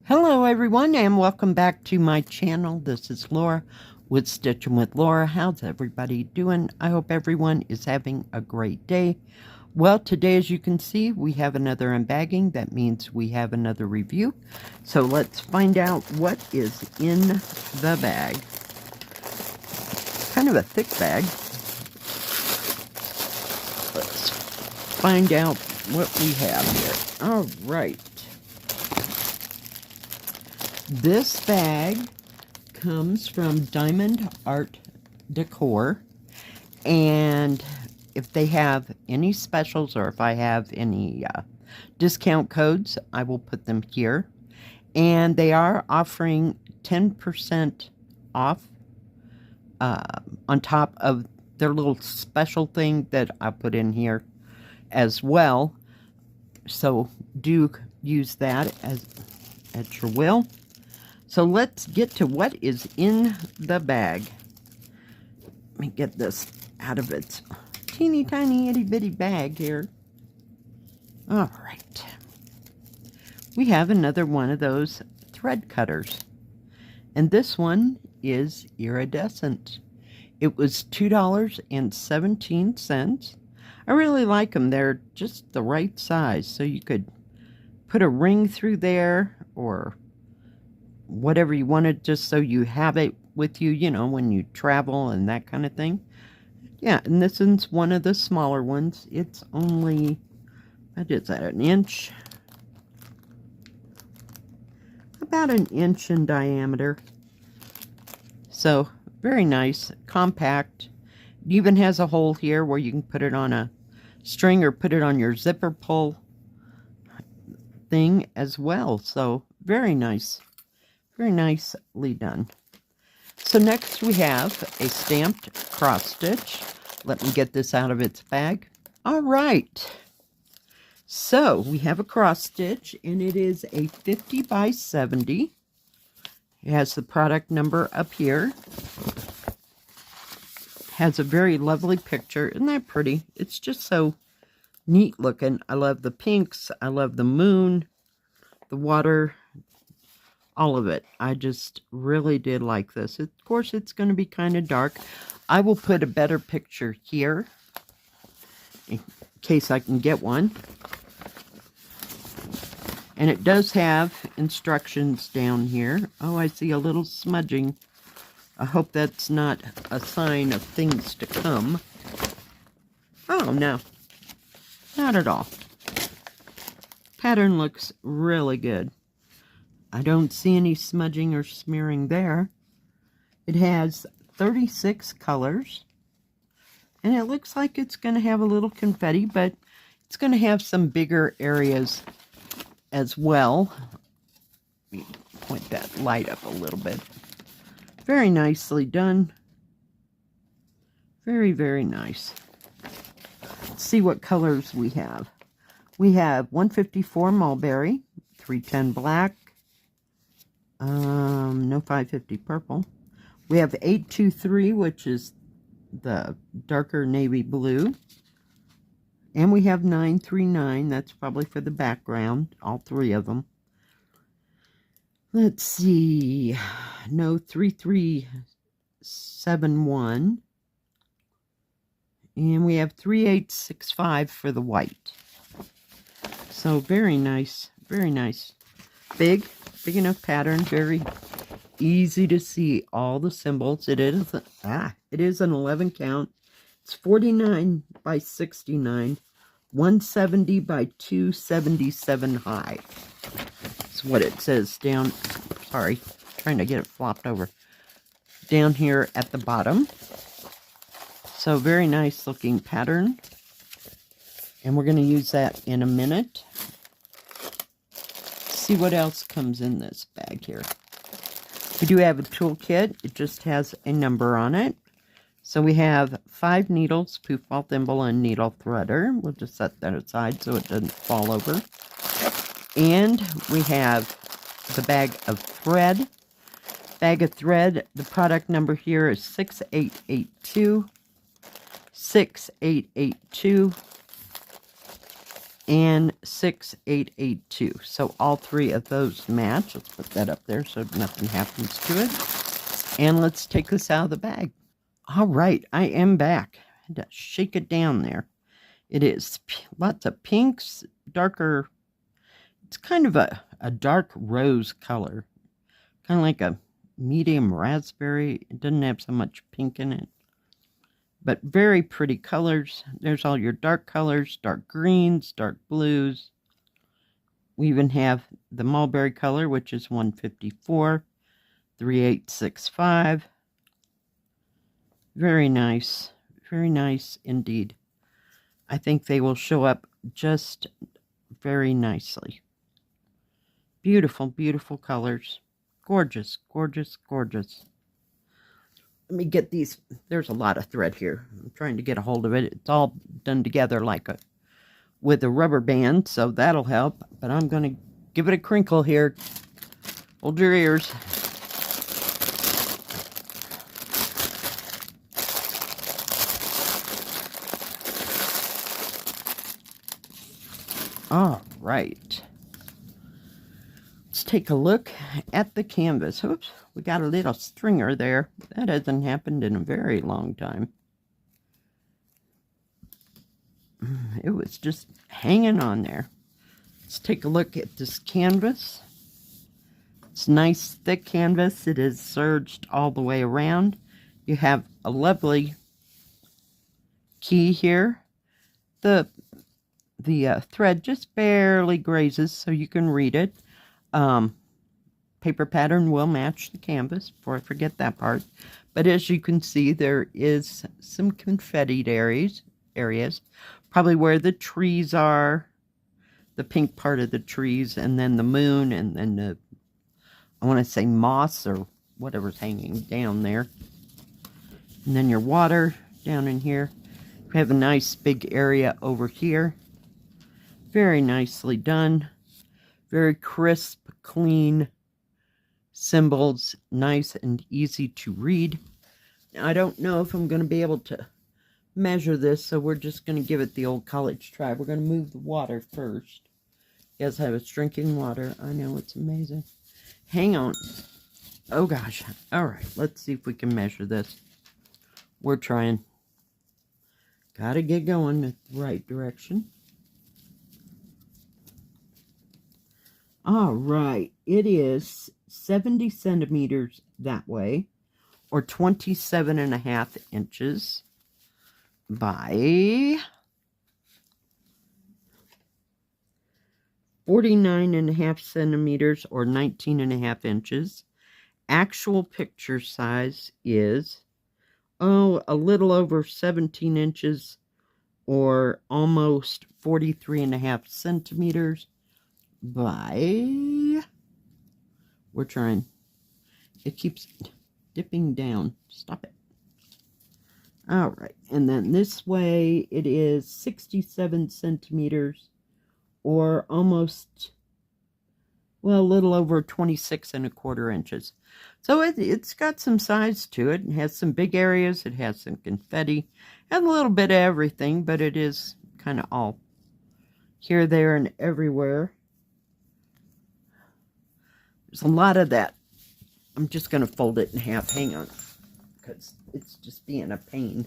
Hello everyone and welcome back to my channel. This is Laura with Stitching with Laura. How's everybody doing? I hope everyone is having a great day. Well, today as you can see we have another unbagging. That means we have another review. So let's find out what is in the bag. Kind of a thick bag. Let's find out what we have here. All right. This bag comes from DiamondArtDecor, and if they have any specials or if I have any discount codes, I will put them here. And they are offering 10% off on top of their little special thing that I put in here as well. So do use that as at your will. So let's get to what is in the bag. Let me get this out of its teeny tiny itty bitty bag here. All right. We have another one of those thread cutters. And this one is iridescent. It was $2.17. I really like them. They're just the right size. So you could put a ring through there or whatever you wanted, just so you have it with you, you know, when you travel and that kind of thing. Yeah, and this is one of the smaller ones. It's only, what is that, an inch? About an inch in diameter. So, very nice, compact. It even has a hole here where you can put it on a string or put it on your zipper pull thing as well. So, very nice. Very nicely done. So next we have a stamped cross stitch. Let me get this out of its bag. All right. So we have a cross stitch and it is a 50 by 70. It has the product number up here. Has a very lovely picture. Isn't that pretty? It's just so neat looking. I love the pinks. I love the moon, the water, all of it. I just really did like this. Of course, it's going to be kind of dark. I will put a better picture here in case I can get one. And it does have instructions down here. Oh, I see a little smudging. I hope that's not a sign of things to come. Oh, no. Not at all. Pattern looks really good. I don't see any smudging or smearing there. It has 36 colors. And it looks like it's going to have a little confetti, but it's going to have some bigger areas as well. Let me point that light up a little bit. Very nicely done. Very, very nice. Let's see what colors we have. We have 154 mulberry, 310 black, no 550 purple. We have 823, which is the darker navy blue. And we have 939. That's probably for the background, all three of them. Let's see. No, 3371. And we have 3865 for the white. So very nice. Very nice. Big enough pattern, very easy to see all the symbols. It is an 11 count. It's 49 by 69, 170 by 277 high. That's what it says down. Sorry, trying to get it flopped over. Down here at the bottom. So very nice looking pattern. And we're going to use that in a minute. See what else comes in this bag here. We do have a toolkit. It just has a number on it. So we have 5 needles, poof ball thimble, and needle threader. We'll just set that aside so it doesn't fall over. And we have the bag of thread. Bag of thread, the product number here is 6882. 6882. and 6882. So all three of those match. Let's put that up there so nothing happens to it. And let's take this out of the bag. All right, I am back. I had to shake it down there. It is lots of pinks, darker. It's kind of a dark rose color. Kind of like a medium raspberry. It doesn't have so much pink in it. But very pretty colors. There's all your dark colors, dark greens, dark blues. We even have the mulberry color, which is 154, 3865. Very nice indeed. I think they will show up just very nicely. Beautiful, beautiful colors. Gorgeous, gorgeous, gorgeous. Let me get these. There's a lot of thread here. I'm trying to get a hold of it. It's all done together like with a rubber band, so that'll help. But I'm going to give it a crinkle here. Hold your ears. All right. Let's take a look at the canvas. Oops, we got a little stringer there. That hasn't happened in a very long time. It was just hanging on there. Let's take a look at this canvas. It's nice, thick canvas. It is serged all the way around. You have a lovely key here. The thread just barely grazes so you can read it. Paper pattern will match the canvas, before I forget that part. But as you can see, there is some confettied areas, probably where the trees are, the pink part of the trees, and then the moon, and then the, I want to say moss or whatever's hanging down there. And then your water down in here. We have a nice big area over here. Very nicely done. Very crisp, clean symbols. Nice and easy to read. Now, I don't know if I'm going to be able to measure this, so we're just going to give it the old college try. We're going to move the water first. Yes, I was drinking water. I know, it's amazing. Hang on. Oh, gosh. All right, let's see if we can measure this. We're trying. Gotta get going in the right direction. All right, it is 70 centimeters that way, or 27.5 inches by 49.5 centimeters, or 19.5 inches. Actual picture size is, a little over 17 inches, or almost 43.5 centimeters. By, we're trying, it keeps dipping down. Stop it. All right, and then this way it is 67 centimeters, or almost, well, a little over 26.25 inches. So it's got some size to it. It has some big areas. It has some confetti and a little bit of everything, but it is kind of all here, there, and everywhere. There's a lot of that. I'm just going to fold it in half. Hang on, because it's just being a pain.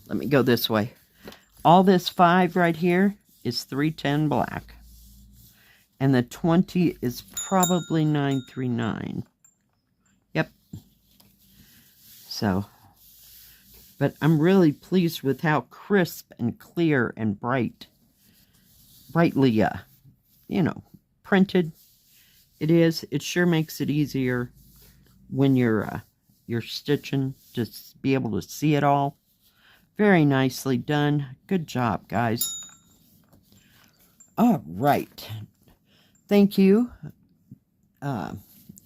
Let me go this way. All this 5 right here is 310 black. And the 20 is probably 939. Yep. So, but I'm really pleased with how crisp and clear and brightly, printed it is. It sure makes it easier when you're stitching to be able to see it all. Very nicely done. Good job, guys. All right. Thank you,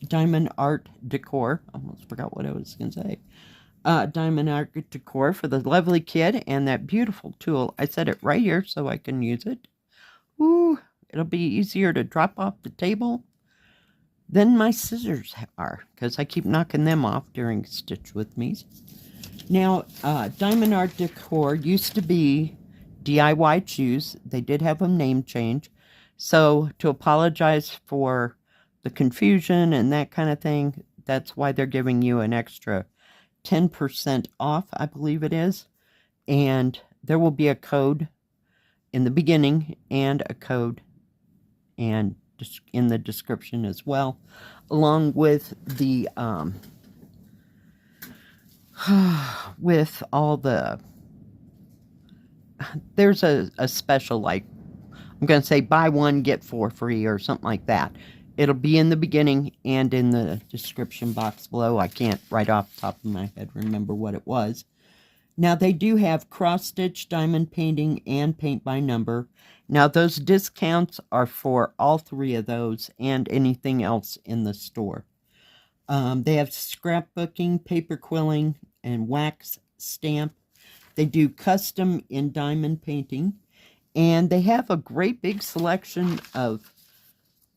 Diamond Art Decor. Almost forgot what I was going to say. Diamond Art Decor for the lovely kit and that beautiful tool. I set it right here so I can use it. Ooh, it'll be easier to drop off the table than my scissors are, because I keep knocking them off during Stitch With Me. Now, Diamond Art Decor used to be DIY shoes. They did have a name change. So to apologize for the confusion and that kind of thing, that's why they're giving you an extra 10% off, I believe it is. And there will be a code in the beginning and a code and in the description as well, along with the with all the, there's a special, like, I'm going to say buy one, get 4 free or something like that. It'll be in the beginning and in the description box below. I can't right off the top of my head remember what it was. Now, they do have cross-stitch, diamond painting, and paint by number. Now, those discounts are for all 3 of those and anything else in the store. They have scrapbooking, paper quilling, and wax stamp. They do custom in diamond painting. And they have a great big selection of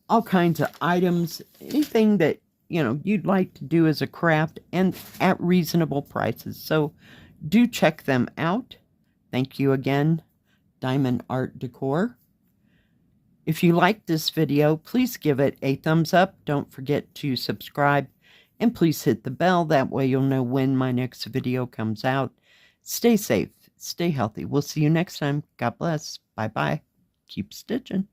all kinds of items, anything that, you know, you'd like to do as a craft, and at reasonable prices. So do check them out. Thank you again, Diamond Art Decor. If you liked this video, please give it a thumbs up. Don't forget to subscribe, and please hit the bell. That way you'll know when my next video comes out. Stay safe. Stay healthy. We'll see you next time. God bless. Bye-bye. Keep stitching.